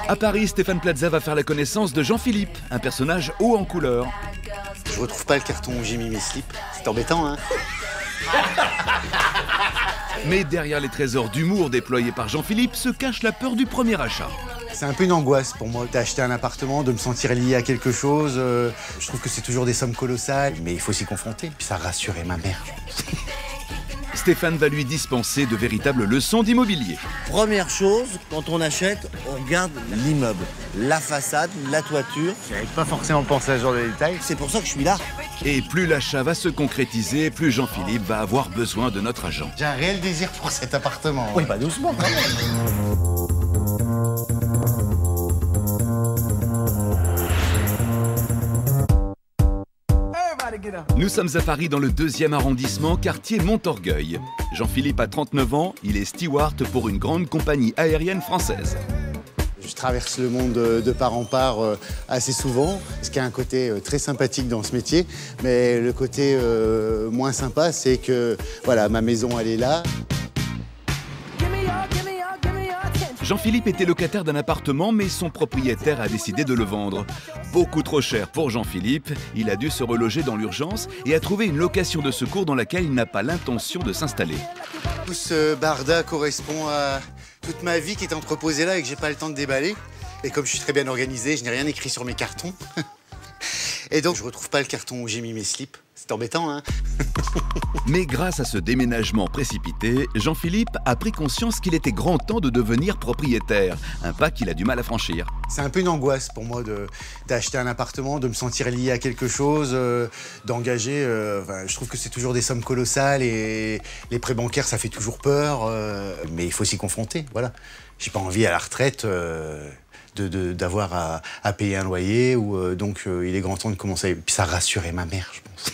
À Paris, Stéphane Plaza va faire la connaissance de Jean-Philippe, un personnage haut en couleur. Je retrouve pas le carton où j'ai mis mes slips. C'est embêtant, hein. Mais derrière les trésors d'humour déployés par Jean-Philippe se cache la peur du premier achat. C'est un peu une angoisse pour moi d'acheter un appartement, de me sentir lié à quelque chose. Je trouve que c'est toujours des sommes colossales, mais il faut s'y confronter. Puis ça rassurait ma mère. Stéphane va lui dispenser de véritables leçons d'immobilier. Première chose, quand on achète, on regarde l'immeuble, la façade, la toiture. J'avais pas forcément pensé à ce genre de détails. C'est pour ça que je suis là. Et plus l'achat va se concrétiser, plus Jean-Philippe va avoir besoin de notre agent. J'ai un réel désir pour cet appartement. Oui, pas doucement quand même. Nous sommes à Paris dans le 2e arrondissement, quartier Montorgueil. Jean-Philippe a 39 ans, il est steward pour une grande compagnie aérienne française. Je traverse le monde de part en part assez souvent, ce qui a un côté très sympathique dans ce métier. Mais le côté moins sympa, c'est que voilà, ma maison, elle est là. Jean-Philippe était locataire d'un appartement, mais son propriétaire a décidé de le vendre. Beaucoup trop cher pour Jean-Philippe, il a dû se reloger dans l'urgence et a trouvé une location de secours dans laquelle il n'a pas l'intention de s'installer. Tout ce barda correspond à toute ma vie qui est entreposée là et que j'ai pas le temps de déballer. Et comme je suis très bien organisé, je n'ai rien écrit sur mes cartons. Et donc je retrouve pas le carton où j'ai mis mes slips. C'est embêtant, hein. Mais grâce à ce déménagement précipité, Jean-Philippe a pris conscience qu'il était grand temps de devenir propriétaire, un pas qu'il a du mal à franchir. C'est un peu une angoisse pour moi d'acheter un appartement, de me sentir lié à quelque chose, d'engager. Je trouve que c'est toujours des sommes colossales et les prêts bancaires, ça fait toujours peur. Mais il faut s'y confronter, voilà. J'ai pas envie à la retraite d'avoir à payer un loyer, donc il est grand temps de commencer. Puis ça rassurait ma mère, je pense.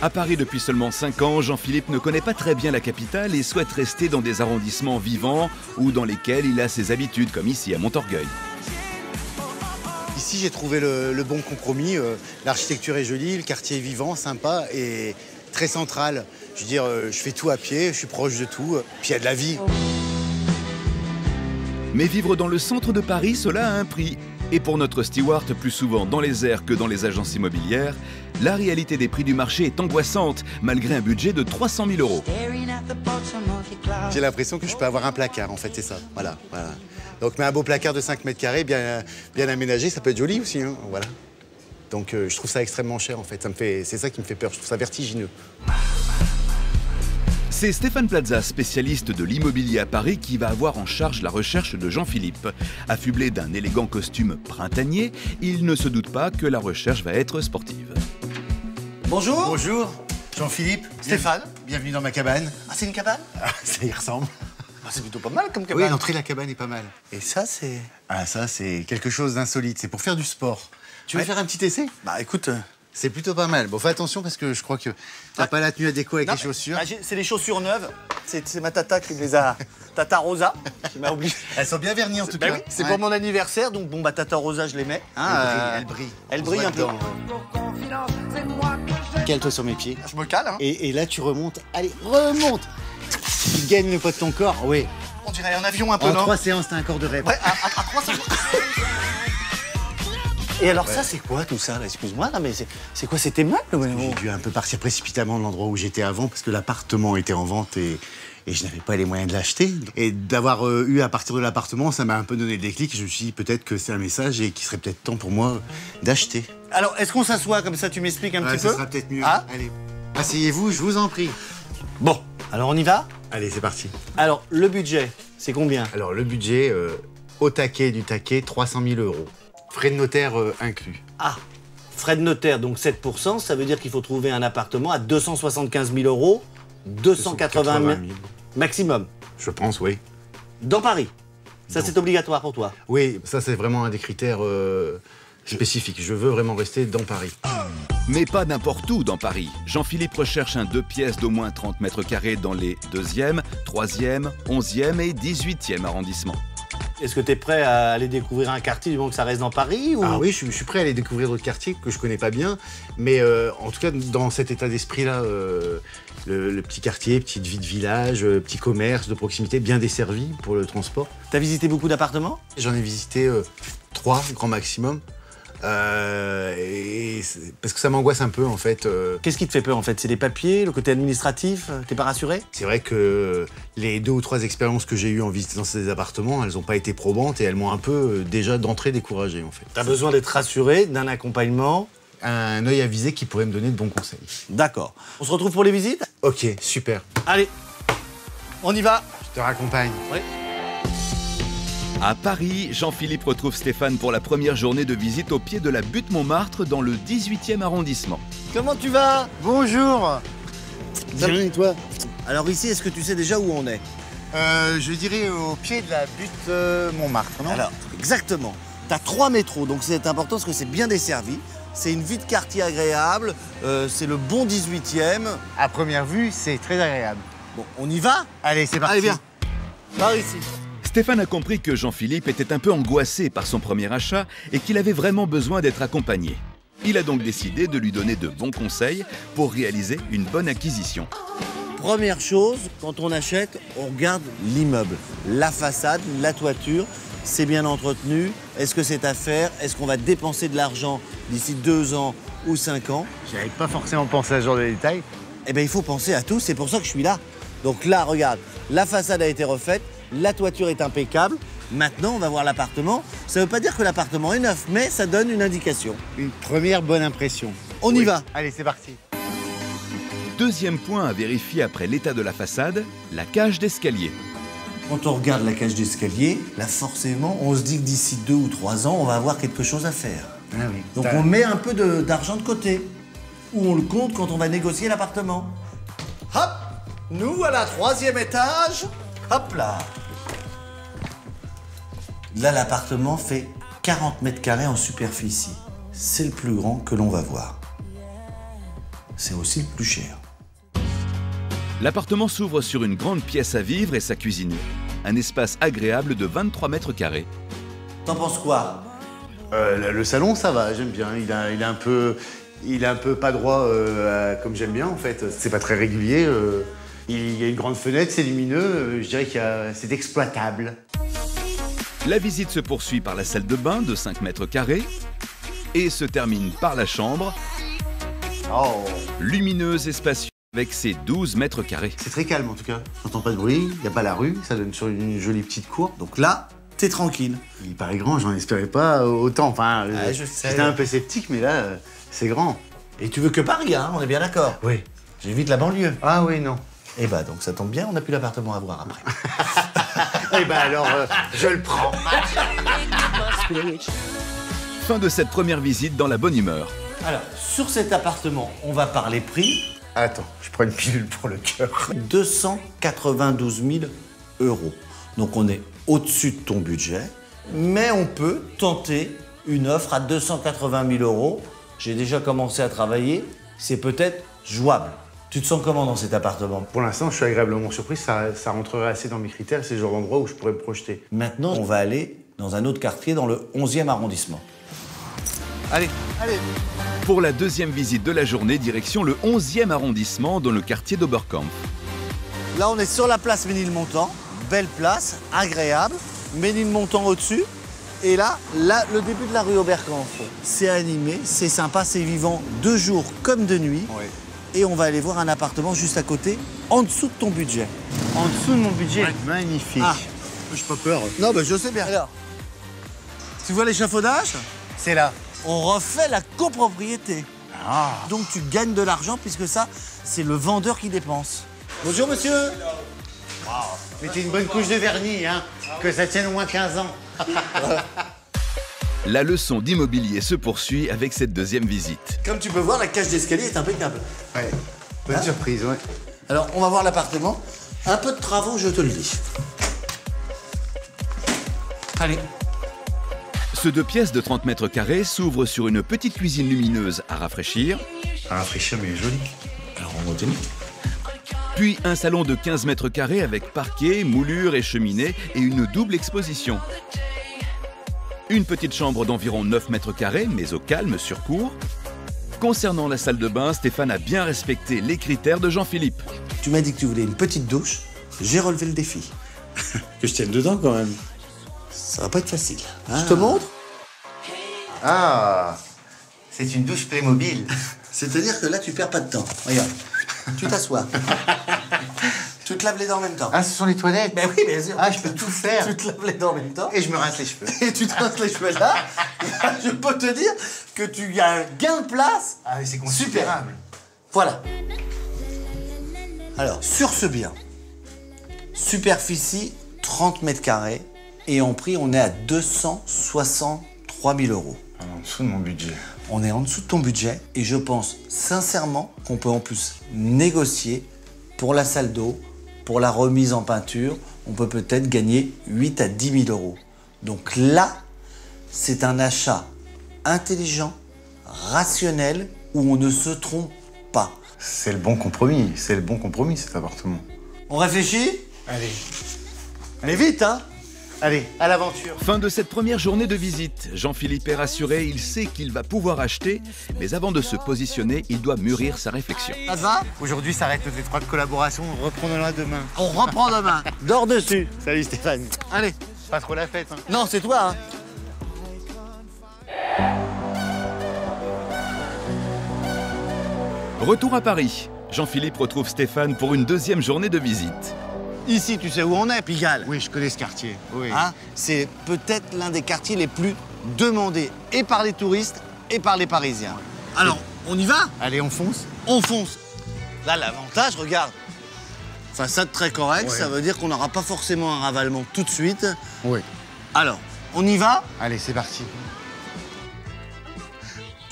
À Paris depuis seulement 5 ans, Jean-Philippe ne connaît pas très bien la capitale et souhaite rester dans des arrondissements vivants ou dans lesquels il a ses habitudes, comme ici à Montorgueil. Ici, j'ai trouvé le bon compromis. L'architecture est jolie, le quartier est vivant, sympa et très central. Je veux dire, je fais tout à pied, je suis proche de tout, puis il y a de la vie. Mais vivre dans le centre de Paris, cela a un prix. Et pour notre steward, plus souvent dans les airs que dans les agences immobilières, la réalité des prix du marché est angoissante, malgré un budget de 300 000 €. J'ai l'impression que je peux avoir un placard, en fait, c'est ça. Voilà. Donc, mais un beau placard de 5 mètres carrés, bien aménagé, ça peut être joli aussi, hein, voilà. Donc, je trouve ça extrêmement cher, en fait. C'est ça qui me fait peur, je trouve ça vertigineux. C'est Stéphane Plaza, spécialiste de l'immobilier à Paris, qui va avoir en charge la recherche de Jean-Philippe. Affublé d'un élégant costume printanier, il ne se doute pas que la recherche va être sportive. Bonjour. Bonjour, Jean-Philippe. Stéphane. Bienvenue dans ma cabane. Ah, c'est une cabane? Ça y ressemble. Ah, c'est plutôt pas mal comme cabane. Oui, l'entrée de la cabane est pas mal. Et ça, c'est... Ah, ça, c'est quelque chose d'insolite. C'est pour faire du sport. Tu veux faire un petit essai? Bah, écoute... C'est plutôt pas mal. Bon, fais attention parce que je crois que t'as pas la tenue adéquate avec Non, les chaussures. Bah, c'est des chaussures neuves. C'est ma tata qui me les a... Tata Rosa, qui m'a obligé. Elles sont bien vernies en tout Bah cas. oui, c'est pour mon anniversaire, donc bon, bah Tata Rosa, je les mets. Hein, Elle brille. Elle brille un peu. Cale-toi sur mes pieds. Je me cale, hein. Et là, tu remontes. Allez, remonte. Tu gagnes le poids de ton corps, oui. On dirait un avion un peu, En non? 3 séances, t'as un corps de rêve. Ouais, à 3 séances. Et alors ça, c'est quoi tout ça, là? Excuse-moi, là, mais c'est quoi? C'était meuble? J'ai dû un peu partir précipitamment de l'endroit où j'étais avant parce que l'appartement était en vente et je n'avais pas les moyens de l'acheter. Et d'avoir eu à partir de l'appartement, ça m'a un peu donné le déclic. Je me suis dit peut-être que c'est un message et qu'il serait peut-être temps pour moi d'acheter. Alors, est-ce qu'on s'assoit comme ça, tu m'expliques un petit peu? Ça sera peut-être mieux. Ah. Allez, asseyez-vous, je vous en prie. Bon, alors on y va? Allez, c'est parti. Alors, le budget, c'est combien? Alors, le budget, au taquet du taquet, 300 000 €. Frais de notaire inclus. Ah, frais de notaire, donc 7%, ça veut dire qu'il faut trouver un appartement à 275 000 €, 280 000 maximum. Je pense, oui. Dans Paris. Ça, c'est obligatoire pour toi? Oui, ça, c'est vraiment un des critères spécifiques. Je veux vraiment rester dans Paris. Mais pas n'importe où dans Paris. Jean-Philippe recherche un 2 pièces d'au moins 30 mètres carrés dans les 2e, 3e, 11e et 18e arrondissements. Est-ce que tu es prêt à aller découvrir un quartier du moment que ça reste dans Paris ou... Ah oui, je suis prêt à aller découvrir d'autres quartiers que je connais pas bien, mais en tout cas dans cet état d'esprit-là, le petit quartier, petite vie de village, petit commerce de proximité bien desservi pour le transport. T'as visité beaucoup d'appartements? J'en ai visité 3 grand maximum, parce que ça m'angoisse un peu en fait. Qu'est-ce qui te fait peur en fait? C'est les papiers, le côté administratif? T'es pas rassuré? C'est vrai que les 2 ou 3 expériences que j'ai eues en visitant ces appartements, elles n'ont pas été probantes et elles m'ont un peu déjà d'entrée découragé en fait. T'as besoin d'être rassuré, d'un accompagnement? Un œil avisé qui pourrait me donner de bons conseils. D'accord. On se retrouve pour les visites? Ok, super. Allez, on y va. Je te raccompagne. Oui. À Paris, Jean-Philippe retrouve Stéphane pour la première journée de visite au pied de la butte Montmartre dans le 18e arrondissement. Comment tu vas? Bonjour. Bien et toi? Alors ici, est-ce que tu sais déjà où on est? Je dirais au pied de la butte Montmartre, non? Alors, exactement. T'as 3 métros, donc c'est important parce que c'est bien desservi. C'est une vie de quartier agréable, c'est le bon 18e. À première vue, c'est très agréable. Bon, on y va? Allez, c'est parti. Allez, viens. Par ici. Stéphane a compris que Jean-Philippe était un peu angoissé par son premier achat et qu'il avait vraiment besoin d'être accompagné. Il a donc décidé de lui donner de bons conseils pour réaliser une bonne acquisition. Première chose, quand on achète, on regarde l'immeuble, la façade, la toiture. C'est bien entretenu? Est-ce que c'est à faire? Est-ce qu'on va dépenser de l'argent d'ici 2 ans ou 5 ans? J'avais pas forcément pensé à ce genre de détails. Eh bien, il faut penser à tout, c'est pour ça que je suis là. Donc là, regarde, la façade a été refaite, la toiture est impeccable. Maintenant, on va voir l'appartement. Ça ne veut pas dire que l'appartement est neuf, mais ça donne une indication. Une première bonne impression. On y va. Allez, c'est parti. Deuxième point à vérifier après l'état de la façade, la cage d'escalier. Quand on regarde la cage d'escalier, là, forcément, on se dit que d'ici 2 ou 3 ans, on va avoir quelque chose à faire. Ah oui. Donc on met un peu d'argent de côté. Ou on le compte quand on va négocier l'appartement. Hop! Nous, à la 3e étage. Hop là! Là, l'appartement fait 40 mètres carrés en superficie. C'est le plus grand que l'on va voir. C'est aussi le plus cher. L'appartement s'ouvre sur une grande pièce à vivre et sa cuisine. Un espace agréable de 23 mètres carrés. T'en penses quoi? Le salon, ça va, j'aime bien. Il est un peu pas droit comme j'aime bien en fait. C'est pas très régulier. Il y a une grande fenêtre, c'est lumineux. Je dirais que c'est exploitable. La visite se poursuit par la salle de bain de 5 mètres carrés et se termine par la chambre, lumineuse et spacieuse avec ses 12 mètres carrés. C'est très calme en tout cas. J'entends pas de bruit, il n'y a pas la rue, ça donne sur une jolie petite cour. Donc là, t'es tranquille. Il paraît grand, j'en espérais pas autant. Enfin, je sais. j'étais un peu sceptique, mais là, c'est grand. Et tu veux que Paris, hein? On est bien d'accord. Oui. J'évite la banlieue. Ah oui, non. Eh bah donc ça tombe bien, on n'a plus l'appartement à voir après. Eh ben alors, je le prends. Fin de cette première visite dans la bonne humeur. Alors, sur cet appartement, on va parler prix. Attends, je prends une pilule pour le cœur. 292 000 €. Donc on est au-dessus de ton budget, mais on peut tenter une offre à 280 000 €. J'ai déjà commencé à travailler, c'est peut-être jouable. Tu te sens comment dans cet appartement? Pour l'instant, je suis agréablement surpris, ça rentrerait assez dans mes critères, c'est le genre d'endroit où je pourrais me projeter. Maintenant, on va aller dans un autre quartier, dans le 11e arrondissement. Allez. Pour la deuxième visite de la journée, direction le 11e arrondissement dans le quartier d'Oberkampf. Là, on est sur la place Ménilmontant. Belle place, agréable. Ménilmontant au-dessus. Et là, le début de la rue Oberkampf. C'est animé, c'est sympa, c'est vivant de jour comme de nuit. Oui. Et on va aller voir un appartement juste à côté, en dessous de ton budget. En dessous de mon budget. Magnifique. Ah. J'ai pas peur. Non, je sais bien. Alors, tu vois l'échafaudage? C'est là. On refait la copropriété. Ah. Donc tu gagnes de l'argent puisque ça, c'est le vendeur qui dépense. Bonjour monsieur. Mettez une bonne couche de vernis, hein, que ça tienne au moins 15 ans. La leçon d'immobilier se poursuit avec cette deuxième visite. Comme tu peux voir, la cage d'escalier est impeccable. Ouais. Bonne surprise, ouais. Alors, on va voir l'appartement. Un peu de travaux, je te le dis. Allez. Ce 2 pièces de 30 mètres carrés s'ouvre sur une petite cuisine lumineuse à rafraîchir. À rafraîchir, mais joli. Alors, on continue. Puis un salon de 15 mètres carrés avec parquet, moulure et cheminée et une double exposition. Une petite chambre d'environ 9 mètres carrés, mais au calme sur cour. Concernant la salle de bain, Stéphane a bien respecté les critères de Jean-Philippe. Tu m'as dit que tu voulais une petite douche, j'ai relevé le défi. Que je tienne dedans quand même. Ça va pas être facile. Je te montre. Ah, c'est une douche Playmobil. C'est-à-dire que là, tu perds pas de temps. Regarde, tu t'assois. Tu te laves les dents en même temps. Ah, ce sont les toilettes? Ben oui, bien sûr. Ah, je peux tout faire. Tu te laves les dents en même temps. Et je me rince les cheveux. Et tu te rinces les cheveux là. Je peux te dire que tu as un gain de place. Ah, mais c'est Super. considérable. Voilà. Alors, sur ce bien, superficie 30 mètres carrés et en prix, on est à 263 000 euros. En dessous de mon budget. On est en dessous de ton budget et je pense sincèrement qu'on peut en plus négocier pour la salle d'eau, pour la remise en peinture. On peut peut-être gagner 8 à 10 000 euros. Donc là, c'est un achat intelligent, rationnel, où on ne se trompe pas. C'est le bon compromis. C'est le bon compromis, cet appartement. On réfléchit? Allez. Mais vite, hein? Allez, à l'aventure. Fin de cette première journée de visite. Jean-Philippe est rassuré, il sait qu'il va pouvoir acheter, mais avant de se positionner, il doit mûrir sa réflexion. Ça te va? Aujourd'hui s'arrête notre étroite collaboration. Reprenons-la demain. On reprend demain. Dors dessus. Salut Stéphane. Allez. Pas trop la fête, hein. Non, c'est toi, hein? Retour à Paris. Jean-Philippe retrouve Stéphane pour une deuxième journée de visite. Ici, tu sais où on est, Pigalle? Oui, je connais ce quartier. Oui. Hein? C'est peut-être l'un des quartiers les plus demandés, et par les touristes, et par les Parisiens. Alors, on y va? Allez, on fonce. On fonce. Là, l'avantage, regarde. Façade très correcte, Ouais. ça veut dire qu'on n'aura pas forcément un ravalement tout de suite. Oui. Alors, on y va? Allez, c'est parti.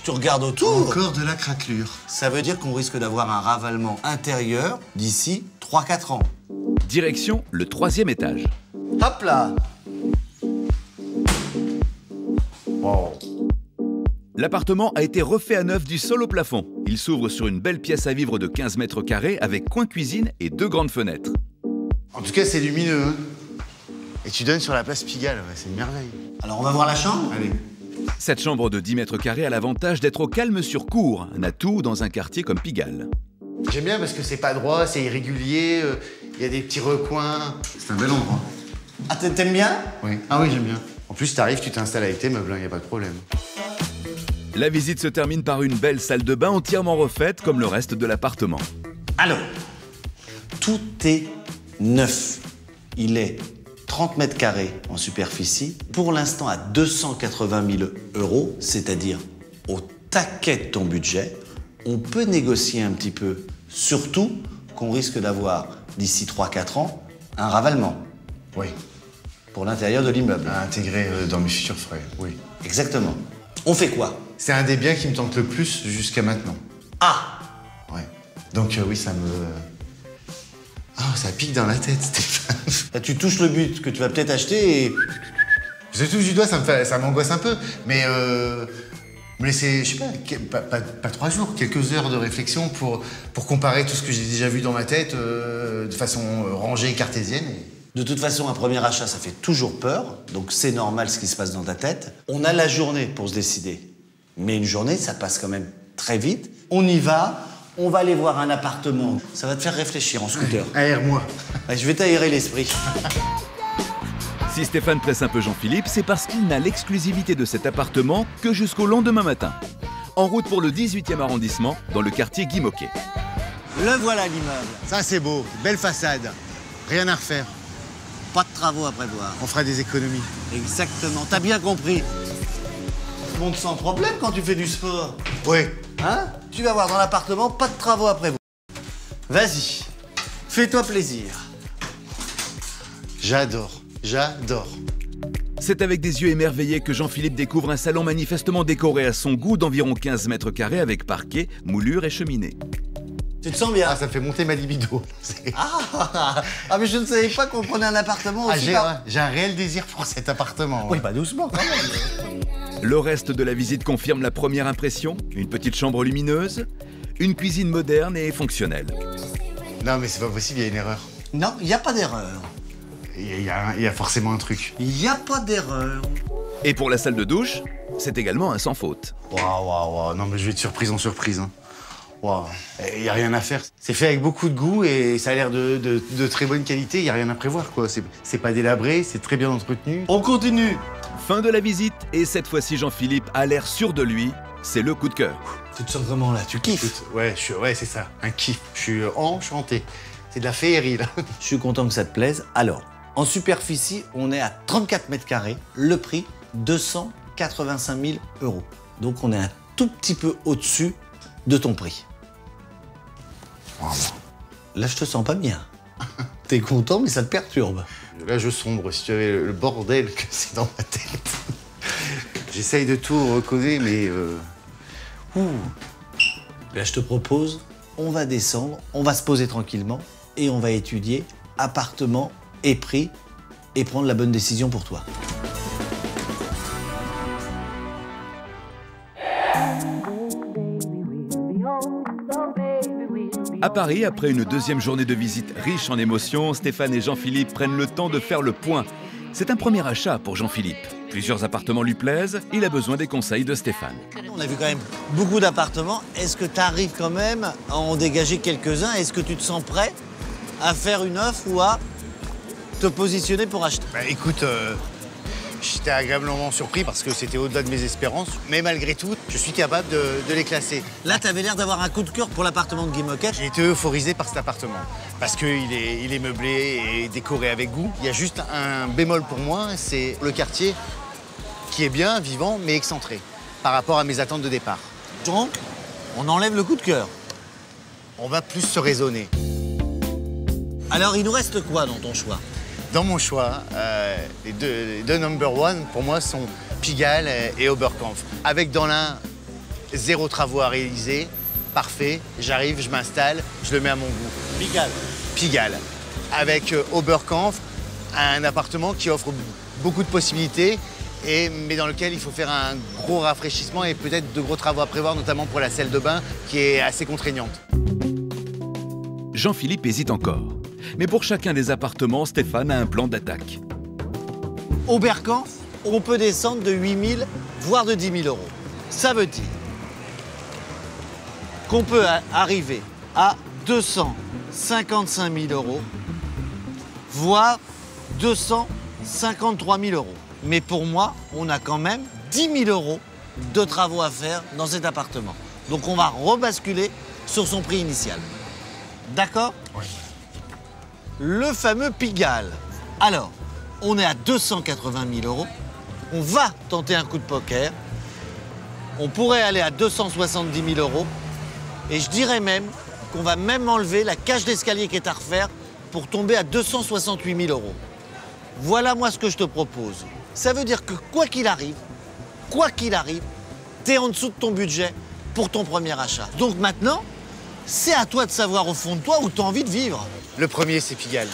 Tu regardes autour. Encore de la craquelure. Ça veut dire qu'on risque d'avoir un ravalement intérieur d'ici 3-4 ans. Direction le 3e étage. Hop là! Wow. L'appartement a été refait à neuf du sol au plafond. Il s'ouvre sur une belle pièce à vivre de 15 mètres carrés avec coin cuisine et 2 grandes fenêtres. En tout cas, c'est lumineux. Hein. Et tu donnes sur la place Pigalle. Ouais, c'est une merveille. Alors, on va voir la chambre? Allez. Cette chambre de 10 mètres carrés a l'avantage d'être au calme sur cour, un atout dans un quartier comme Pigalle. J'aime bien parce que c'est pas droit, c'est irrégulier. Il y a des petits recoins. C'est un bel endroit. Ah, t'aimes bien? Oui. Ah oui, j'aime bien. En plus, t'arrives, tu t'installes avec tes meubles, il n'y a pas de problème. La visite se termine par une belle salle de bain entièrement refaite comme le reste de l'appartement. Alors, tout est neuf. Il est 30 mètres carrés en superficie, pour l'instant à 280 000 euros, c'est-à-dire au taquet de ton budget. On peut négocier un petit peu, surtout qu'on risque d'avoir, d'ici 3-4 ans, un ravalement Oui. pour l'intérieur de l'immeuble. À intégrer dans mes futurs frais, oui. Exactement. On fait quoi? C'est un des biens qui me tente le plus jusqu'à maintenant. Ah! Ouais. Donc oui, ça me... Oh, ça pique dans la tête, Stéphane. Là, tu touches le but que tu vas peut-être acheter et... Je touche du doigt, ça m'angoisse un peu. Mais me laisser, je sais pas 3 jours, quelques heures de réflexion pour comparer tout ce que j'ai déjà vu dans ma tête de façon rangée et cartésienne. De toute façon, un premier achat, ça fait toujours peur. Donc c'est normal ce qui se passe dans ta tête. On a la journée pour se décider. Mais une journée, ça passe quand même très vite. On y va, on va aller voir un appartement. Ça va te faire réfléchir en scooter. Aère-moi. Ouais, je vais t'aérer l'esprit. Si Stéphane presse un peu Jean-Philippe, c'est parce qu'il n'a l'exclusivité de cet appartement que jusqu'au lendemain matin. En route pour le 18e arrondissement, dans le quartier Guy Môquet. Le voilà l'immeuble. Ça, c'est beau. Belle façade. Rien à refaire. Pas de travaux à prévoir. On fera des économies. Exactement, t'as bien compris. Tu montes sans problème quand tu fais du sport. Oui. Hein? Tu vas voir dans l'appartement, pas de travaux à prévoir. Vas-y, fais-toi plaisir. J'adore. J'adore. C'est avec des yeux émerveillés que Jean-Philippe découvre un salon manifestement décoré à son goût d'environ 15 mètres carrés avec parquet, moulure et cheminée. Tu te sens bien? Ah, ça fait monter ma libido. Ah, mais je ne savais pas qu'on prenait un appartement aussi. J'ai un réel désir pour cet appartement. Oui, bah doucement quand même. Le reste de la visite confirme la première impression, une petite chambre lumineuse, une cuisine moderne et fonctionnelle. Non, mais c'est pas possible, il y a une erreur. Non, il n'y a pas d'erreur. Il y a forcément un truc. Il n'y a pas d'erreur. Et pour la salle de douche, c'est également un sans faute. Waouh. Non, mais je vais de surprise en surprise. Hein. Waouh. Il n'y a rien à faire. C'est fait avec beaucoup de goût et ça a l'air de très bonne qualité. Il n'y a rien à prévoir, quoi. C'est pas délabré, c'est très bien entretenu. On continue. Fin de la visite, et cette fois-ci Jean-Philippe a l'air sûr de lui. C'est le coup de cœur. Tu te sens comment là? Tu kiffes? Écoute, ouais, c'est ça. Un kiff. Je suis enchanté. C'est de la féerie, là. Je suis content que ça te plaise. Alors, en superficie, on est à 34 mètres carrés. Le prix, 285 000 €. Donc, on est un tout petit peu au-dessus de ton prix. Wow. Là, je te sens pas bien. T'es content, mais ça te perturbe. Là, je sombre. Si tu avais le bordel que c'est dans ma tête. J'essaye de tout recoder, mais... Là, je te propose, on va descendre, on va se poser tranquillement et on va étudier appartement et prix et prendre la bonne décision pour toi. À Paris, après une deuxième journée de visite riche en émotions, Stéphane et Jean-Philippe prennent le temps de faire le point. C'est un premier achat pour Jean-Philippe. Plusieurs appartements lui plaisent, il a besoin des conseils de Stéphane. On a vu quand même beaucoup d'appartements. Est-ce que tu arrives quand même à en dégager quelques-uns? Est-ce que tu te sens prêt à faire une offre ou à te positionner pour acheter? Bah, écoute, j'étais agréablement surpris parce que c'était au-delà de mes espérances. Mais malgré tout, je suis capable de les classer. Là, tu avais l'air d'avoir un coup de cœur pour l'appartement de Guy Moquette. J'ai été euphorisé par cet appartement. Parce qu'il est meublé et décoré avec goût. Il y a juste un bémol pour moi, c'est le quartier qui est bien, vivant, mais excentré par rapport à mes attentes de départ. Donc, on enlève le coup de cœur. On va plus se raisonner. Alors, il nous reste quoi dans ton choix? Dans mon choix, les deux number one, pour moi, sont Pigalle et Oberkampf. Avec dans l'un, 0 travaux à réaliser, parfait, j'arrive, je m'installe, je le mets à mon goût. Pigalle. Avec Oberkampf, un appartement qui offre beaucoup de possibilités, mais dans lequel il faut faire un gros rafraîchissement et peut-être de gros travaux à prévoir, notamment pour la salle de bain, qui est assez contraignante. Jean-Philippe hésite encore. Mais pour chacun des appartements, Stéphane a un plan d'attaque. Oberkampf, on peut descendre de 8 000, voire de 10 000 €. Ça veut dire qu'on peut arriver à 255 000 €, voire 253 000 €. Mais pour moi, on a quand même 10 000 € de travaux à faire dans cet appartement. Donc on va rebasculer sur son prix initial. D'accord? Oui. Le fameux Pigalle. Alors, on est à 280 000 €. On va tenter un coup de poker. On pourrait aller à 270 000 €. Et je dirais même qu'on va même enlever la cage d'escalier qui est à refaire pour tomber à 268 000 €. Voilà moi ce que je te propose. Ça veut dire que quoi qu'il arrive, t'es en dessous de ton budget pour ton premier achat. Donc maintenant, c'est à toi de savoir au fond de toi où t'as envie de vivre. Le premier, c'est Pigalle.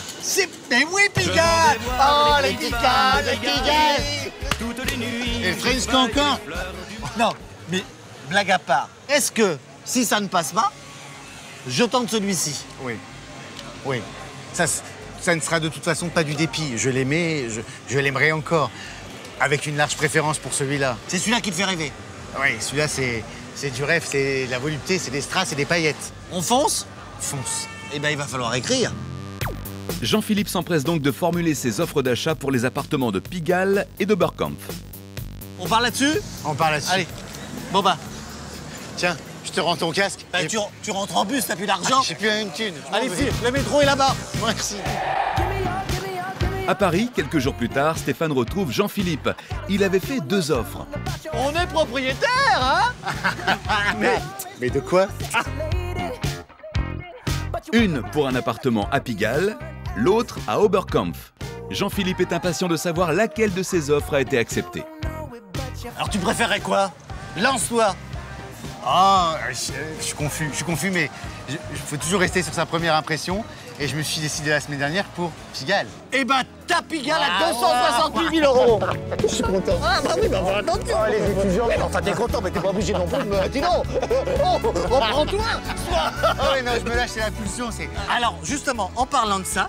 Mais oui, Pigalle! Oh, les Pigalle! Et le French Cancan. Non, mais blague à part, est-ce que, si ça ne passe pas, je tente celui-ci? Oui. Ça ne sera de toute façon pas du dépit. Je l'aimais, je l'aimerai encore. Avec une large préférence pour celui-là. C'est celui-là qui te fait rêver? Oui, celui-là, c'est du rêve, c'est de la volupté, c'est des strass et des paillettes. On fonce? Fonce. Eh bien, il va falloir écrire. Jean-Philippe s'empresse donc de formuler ses offres d'achat pour les appartements de Pigalle et d'Oberkampf. On parle là-dessus? On parle là-dessus. Allez, bon bah. Tiens, je te rends ton casque. Bah, tu rentres en bus, t'as plus d'argent? J'ai plus une thune. Allez, file, le métro est là-bas. Merci. À Paris, quelques jours plus tard, Stéphane retrouve Jean-Philippe. Il avait fait 2 offres. On est propriétaire, hein? Mais de quoi? Une pour un appartement à Pigalle, l'autre à Oberkampf. Jean-Philippe est impatient de savoir laquelle de ces offres a été acceptée. Alors tu préférais quoi? Lance-toi. Ah, je suis confus, mais il faut toujours rester sur sa première impression. Et je me suis décidé la semaine dernière pour Pigalle. Eh ben, ta Pigalle à 268 000 euros. Je suis content. Ah bah oui, bah voilà. Oh, les étudiants. Mais enfin, t'es content, mais t'es pas obligé non plus de me... Dis donc. Oh, reprends-toi. Oh, mais non, je me lâche, c'est la pulsion, c'est... Alors, justement, en parlant de ça,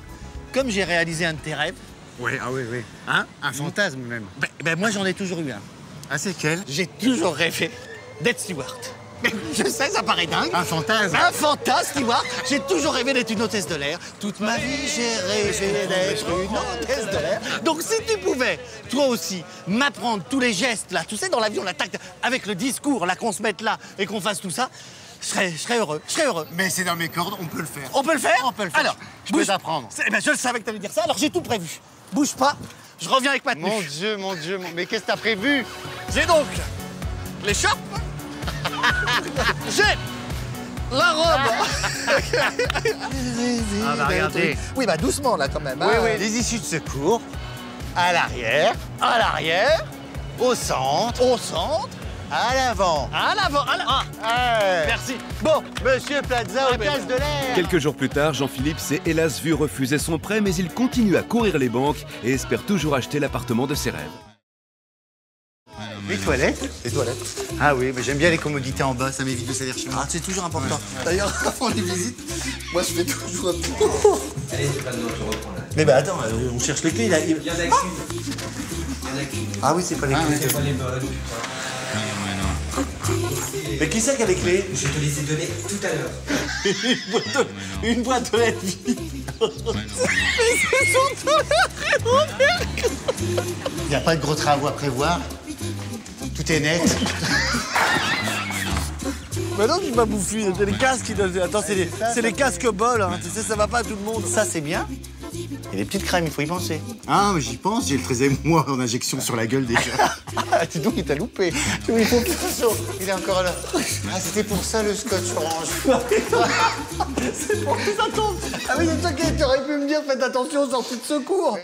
comme j'ai réalisé un de tes rêves... Ouais, ah oui, oui. Hein? Un fantasme, même. Ben moi, j'en ai toujours eu un. Ah, c'est quel? J'ai toujours rêvé d'être steward. Je sais, ça paraît dingue. Un fantasme. Un fantasme, steward. J'ai toujours rêvé d'être une hôtesse de l'air. Toute ma vie, j'ai rêvé d'être une hôtesse de l'air. Donc, si tu pouvais, toi aussi, m'apprendre tous les gestes, là, tu sais, dans l'avion, la tact, avec le discours, là, qu'on se mette là et qu'on fasse tout ça, je serais heureux. Je serais heureux. Mais c'est dans mes cordes, on peut le faire. On peut le faire? On peut le faire. Alors, je peux t'apprendre. Eh ben, je le savais que t'allais dire ça, alors j'ai tout prévu. Bouge pas, je reviens avec ma tenue. Mon Dieu, mais qu'est-ce que t'as prévu? J'ai donc l'écharpe, j'ai la robe. Ah bah regardez. Oui, bah doucement là quand même. Oui, oui, les issues de secours, à l'arrière, au centre, à l'avant. à l'avant, à l'avant. Merci. Bon, Monsieur Plaza, hôtesse de l'air. Quelques jours plus tard, Jean-Philippe s'est hélas vu refuser son prêt, mais il continue à courir les banques et espère toujours acheter l'appartement de ses rêves. Les toilettes? Les toilettes. Ah oui, mais j'aime bien les commodités en bas, ça m'évite de salir chez moi. c'est toujours important. D'ailleurs, avant les visites, moi je fais toujours un petit... Allez, c'est pas de je reprends là. Mais bah attends, on cherche les clés là. Il y en a qu'une. Il y en a qu'une. Ah oui, c'est pas les clés. C'est pas les bonnes. Mais qui c'est qui a les clés? Je te les ai données tout à l'heure. Une boîte de lettres vide. Il n'y a pas de gros travaux à prévoir. Tout est net. Mais non, tu m'as bouffé. C'est les casques qui donnent. Attends, c'est les casques bol. Hein. Tu sais, ça va pas à tout le monde. Ça, c'est bien. Et les petites crèmes, il faut y penser. Ah, mais j'y pense, j'ai le 13e mois en injection sur la gueule déjà. Ah, dis donc, il t'a loupé. Il faut plus chaud. Il est encore là. Ah, c'était pour ça le scotch orange. C'est pour que ça tombe. Ah oui, c'est toi qui aurais pu me dire, faites attention aux sorties de secours.